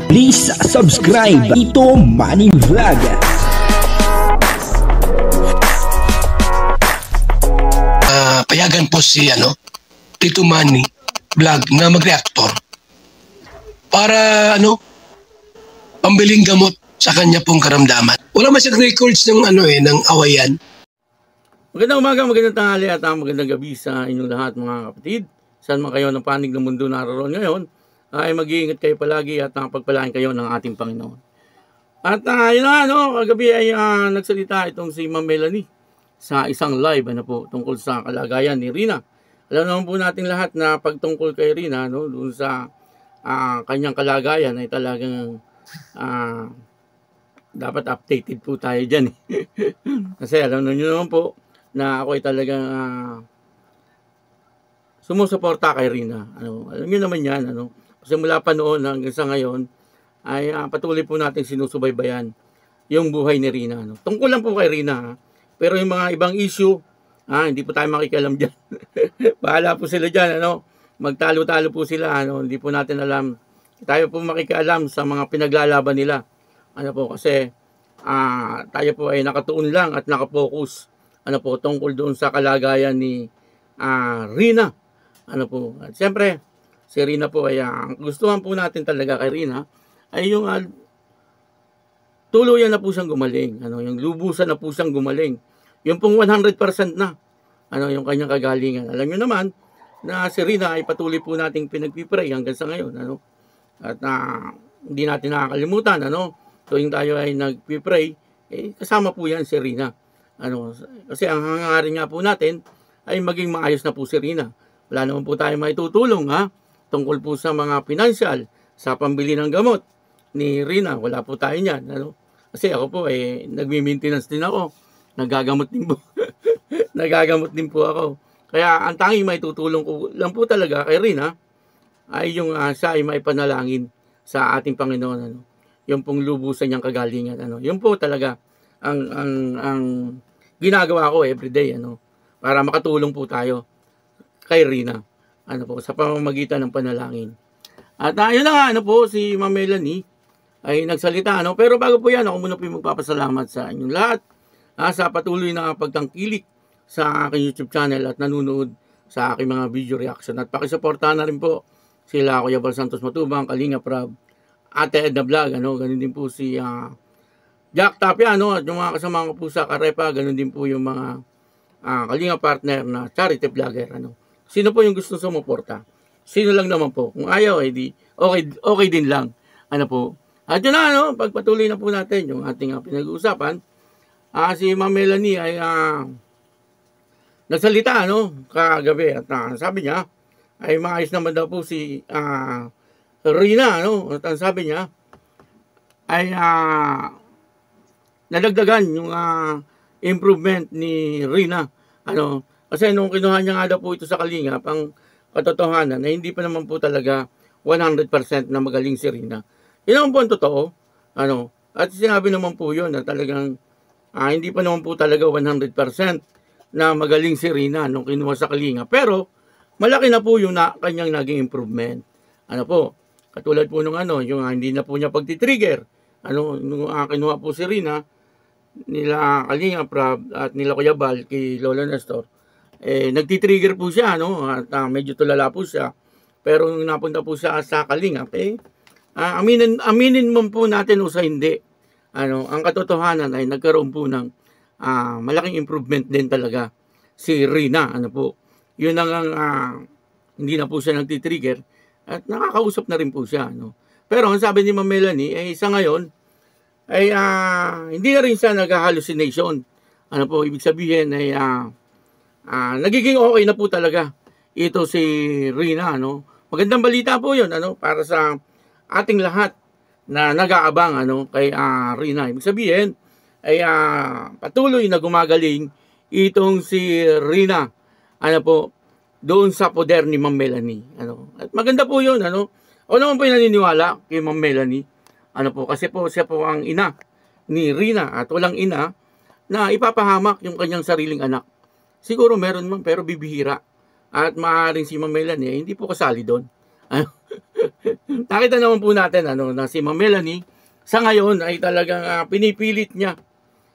Please subscribe Tito Manny Vlog. Payagan po si Tito Manny Vlog na mag-reactor para pambiling gamot sa kanya pong karamdaman. Wala man siyang records ng ng awayan. Magandang umaga, magandang tanghali at magandang gabi sa inyong lahat mga kapatid. Saan man kayo ng panig ng mundo naroon ngayon, ay mag-iingat kayo palagi at pagpalain kayo ng ating Panginoon. At yun na, kagabi ay nagsalita itong si Ma'am Melanie sa isang live tungkol sa kalagayan ni Rina. Alam naman po natin lahat na pagtungkol kay Rina, doon sa kanyang kalagayan ay talagang dapat updated po tayo dyan. Kasi alam niyo naman po na ako ay talagang sumusuporta kay Rina. Alam niyo naman yan. Kasi mula pa noon hanggang sa ngayon ay patuloy po natin sinusubaybayan yung buhay ni Rina. Tungkol lang po kay Rina. Pero yung mga ibang issue, hindi po tayo makikialam dyan. Bahala po sila dyan. Magtalo-talo po sila. Hindi po natin alam. Tayo po makikialam sa mga pinaglalaban nila. Kasi tayo po ay nakatuon lang at nakapokus tungkol doon sa kalagayan ni Rina. At siyempre, si Rina po ay ang gustuhan po natin talaga kay Rina ay yung tuluyan na po siyang gumaling. Yung lubusan na po siyang gumaling. Yung pong 100% na yung kanyang kagalingan. Alam niyo naman na si Rina ay patuloy po nating pinagpipray hanggang sa ngayon. At hindi natin nakakalimutan. Tuwing tayo ay nagpipray, kasama po yan si Rina. Kasi ang hangarin nga po natin ay maging maayos na po si Rina. Wala naman po tayo maitutulong tungkol po sa mga financial, sa pambili ng gamot ni Rina. Wala po tayo niyan. Kasi ako po nagmi-maintenance din ako. Nagagamot din po. Nagagamot din po ako. Kaya ang tanging maitutulong ko lang po talaga kay Rina ay yung siya ay maipanalangin sa ating Panginoon. Yung pong lubusan niyang kagalingan. Yun po talaga ang ginagawa ko everyday. Para makatulong po tayo kay Rina. Sa pamamagitan ng panalangin. At yun na nga, si Ma'am Melanie ay nagsalita. Pero bago po yan, ako muna po yung magpapasalamat sa inyong lahat sa patuloy na pagtangkilik sa aking YouTube channel at nanonood sa aking mga video reaction. At pakisuportahan na rin po sila Kuya Val Santos Matubang, Kalinga Prab, Ate Edna Vlog, ganun din po si Jack Tapia, at yung mga kasama ko po sa Karepa, ganun din po yung mga Kalinga partner na charity vlogger. Sino po yung gusto sumuporta? Sino lang naman po. Kung ayaw, di okay din lang. At yun na, pagpatuloy na po natin yung ating pinag-uusapan. Si Ma'am Melanie ay nagsalita, kagabi. At sabi niya, ay maayos naman daw po si Rina, At ang sabi niya, ay nadagdagan yung improvement ni Rina. Kasi nung kinuha niya nga daw po ito sa Kalingap, ang katotohanan na hindi pa naman po talaga 100% na magaling si Rina. Yun naman po ang totoo. At sinabi naman po yun na talagang hindi pa naman po talaga 100% na magaling si Rina nung kinuha sa Kalingap. Pero malaki na po yung kanyang naging improvement. Katulad po nung yung hindi na po niya pagtitrigger. Nung kinuha po si Rina, nila Kalinga Prab at nila Kuya Val kay Lola Nestor, nagtitrigger po siya, at medyo tulala po siya. Pero nung napunta po siya sa Kalingap, aminin mo po natin o sa hindi, ang katotohanan ay nagkaroon po ng malaking improvement din talaga si Rina. Yun ang hindi na po siya nagtitrigger at nakakausap na rin po siya. Pero ang sabi ni Ma'am Melanie, sa ngayon, ay hindi na rin siya nag-hallucination. Ibig sabihin ay nagiging okay na po talaga ito si Rina. Magandang balita po yun para sa ating lahat na nag-aabang kay Rina. Ibig sabihin ay patuloy na gumagaling itong si Rina doon sa poder ni Ma'am Melanie. At maganda po yun. Ako naman po yung naniniwala kay Ma'am Melanie. Kasi po siya po ang ina ni Rina at walang ina na ipapahamak yung kanyang sariling anak. Siguro meron man pero bibihira. At maaaring si Ma'am Melanie hindi po kasali doon. Nakita naman po natin na si Ma'am Melanie sa ngayon ay talagang pinipilit niya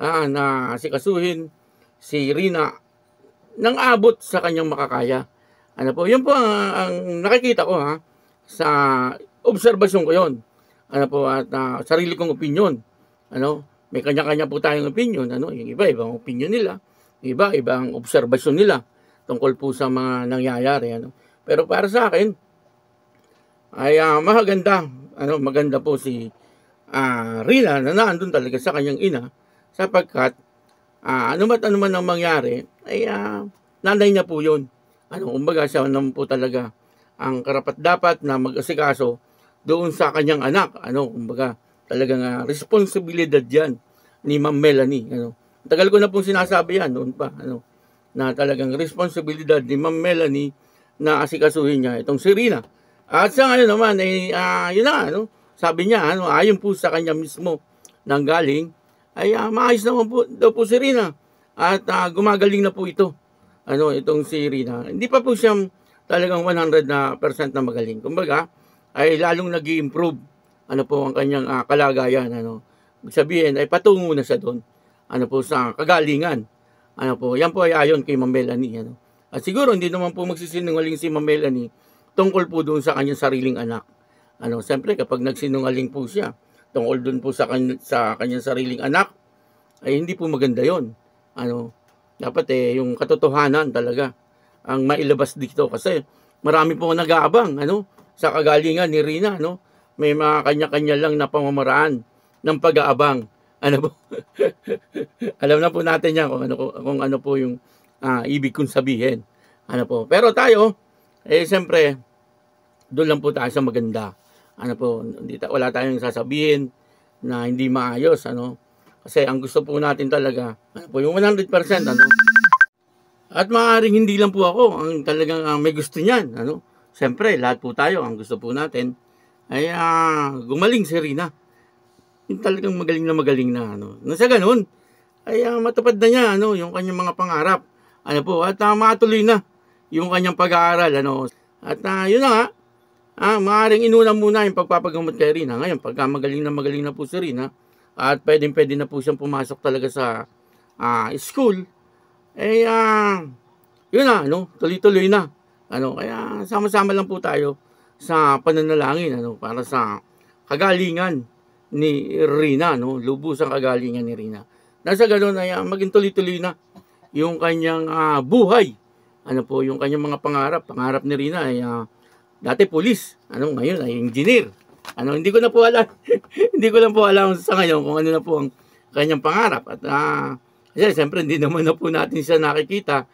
na asikasuhin si Rina nang abot sa kanyang makakaya. Yun po ang nakikita ko sa obserbasyon ko yon. At sarili kong opinion. May kanya-kanya po tayong opinion. Yung iba, ibang opinion nila. Iba, ibang obserbasyon nila tungkol po sa mga nangyayari. Pero para sa akin, ay maganda po si Rina na naandun talaga sa kanyang ina sapagkat ano man ang mangyari ay nanay niya po yun. Kumbaga siya naman po talaga ang karapat-dapat na mag-asikaso doon sa kanyang anak. Kumbaga talagang responsibilidad yan ni Ma'am Melanie. Tagal ko na pong sinasabi yan noon pa. Na talagang responsibilidad ni Ma'am Melanie na asikasuhin niya itong si Rina. At sa ngayon naman, yun na, sabi niya, ayon po sa kanya mismo nang galing, ay maayos naman po daw po si Rina. At gumagaling na po ito, itong si Rina. Hindi pa po siya talagang 100% na magaling. Kumbaga, ay lalong nag-i-improve po ang kanyang kalagayan. Ibig sabihin, ay patungo na siya doon. Sa kagalingan. Yan po ay ayon kay Ma'am Melanie. At siguro, hindi naman po magsisinungaling si Ma'am Melanie tungkol po doon sa kanyang sariling anak. Siyempre, kapag nagsinungaling po siya tungkol doon po sa kanyang sariling anak, ay hindi po maganda yon. Dapat yung katotohanan talaga ang mailabas dito. Kasi marami po nag-aabang sa kagalingan ni Rina. May mga kanya-kanya lang na pamamaraan ng pag-aabang. Alam na po natin yan kung ano po yung ibig kong sabihin. Pero tayo, siyempre, doon lang po tayo sa maganda. Wala tayong sasabihin na hindi maayos. Kasi ang gusto po natin talaga, yung 100%. At maaaring hindi lang po ako ang talagang may gusto niyan. Siyempre, lahat po tayo, ang gusto po natin ay gumaling si Rina. Yung talagang magaling na. Sa ganun, ay matupad na niya yung kanyang mga pangarap. At matuloy na yung kanyang pag-aaral. At yun na nga, maaaring inuna muna yung pagpapagamot kay Rina. Ngayon, pagka magaling na po si Rina, at pwede na po siyang pumasok talaga sa school, yun na, tuloy-tuloy na. Kaya sama-sama lang po tayo sa pananalangin, para sa kagalingan ni Rina, lubusang kagalingan ni Rina. Nasa ganun ay maging tuloy-tuloy na yung kanyang buhay. Yung kanyang mga pangarap ni Rina ay dati pulis, ngayon ay engineer. Hindi ko na po alam. Hindi ko lang po alam sa ngayon kung ano na po ang kanyang pangarap. At kasi siyempre hindi naman na po natin siya nakikita.